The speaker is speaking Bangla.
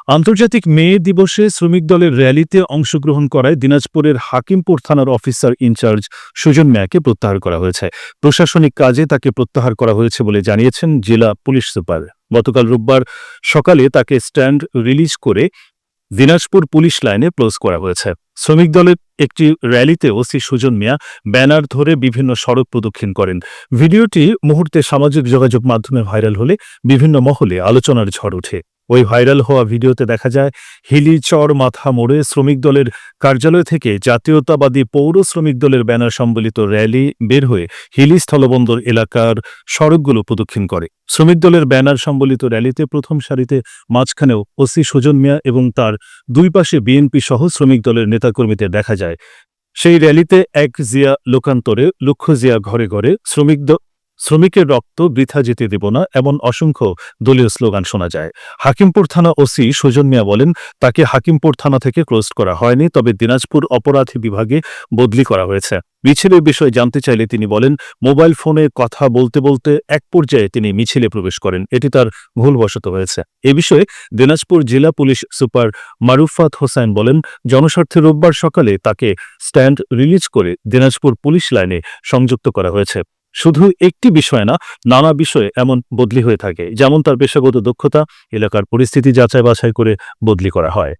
আন্তর্জাতিক মে দিবসে শ্রমিক দলের র্যালিতে অংশগ্রহণ করায় দিনাজপুরের হাকিমপুর থানার অফিসার ইনচার্জ সুজন মিয়াকে প্রত্যাহার করা হয়েছে। প্রশাসনিক কাজে তাকে প্রত্যাহার করা হয়েছে বলে জানিয়েছেন জেলা পুলিশ সুপার। গতকাল রোববার সকালে তাকে স্ট্যান্ড রিলিজ করে দিনাজপুর পুলিশ লাইনে ক্লোজ করা হয়েছে। শ্রমিক দলের একটি র্যালিতে ওসি সুজন মিয়া ব্যানার ধরে বিভিন্ন সড়ক প্রদক্ষিণ করেন। ভিডিওটি মুহূর্তে সামাজিক যোগাযোগ মাধ্যমে ভাইরাল হলে বিভিন্ন মহলে আলোচনার ঝড় ওঠে। ওই ভাইরাল হওয়া ভিডিওতে দেখা যায় হিলি চর মাথা মোড়ে শ্রমিক দলের কার্যালয় থেকে জাতীয়তাবাদী পৌর শ্রমিক দলের ব্যানার সম্বলিত র্যালি বের হয়ে হিলি স্থলবন্দর এলাকার সড়কগুলো প্রদক্ষিণ করে। শ্রমিক দলের ব্যানার সম্বলিত র্যালিতে প্রথম সারিতে মাঝখানেও ওসি সুজন মিয়া এবং তার দুই পাশে বিএনপি সহ শ্রমিক দলের নেতাকর্মীদের দেখা যায়। সেই র্যালিতে এক জিয়া লোকান্তরে লক্ষ জিয়া ঘরে ঘরে শ্রমিকের রক্ত বৃথা যেতে দেব না এমন অসংখ্য দলীয় স্লোগান শোনা যায়। হাকিমপুর থানা ওসি সুজন মিয়া বলেন, তাকে হাকিমপুর থানা থেকে ক্লোজ করা হয়নি, তবে দিনাজপুর অপরাধী বিভাগে বদলি করা হয়েছে। মিছিলের বিষয়ে জানতে চাইলে তিনি বলেন, মোবাইল ফোনে কথা বলতে বলতে এক পর্যায়ে তিনি মিছিলে প্রবেশ করেন, এটি তার ভুলবশত হয়েছে। এ বিষয়ে দিনাজপুর জেলা পুলিশ সুপার মারুফাত হোসেন বলেন, জনস্বার্থে রোববার সকালে তাকে স্ট্যান্ড রিলিজ করে দিনাজপুর পুলিশ লাইনে সংযুক্ত করা হয়েছে। শুধু একটি বিষয় না, নানা বিষয়ে এমন বদলি হয়ে থাকে, যেমন তার পেশাগত দক্ষতা, এলাকার পরিস্থিতি যাচাই বাছাই করে বদলি করা হয়।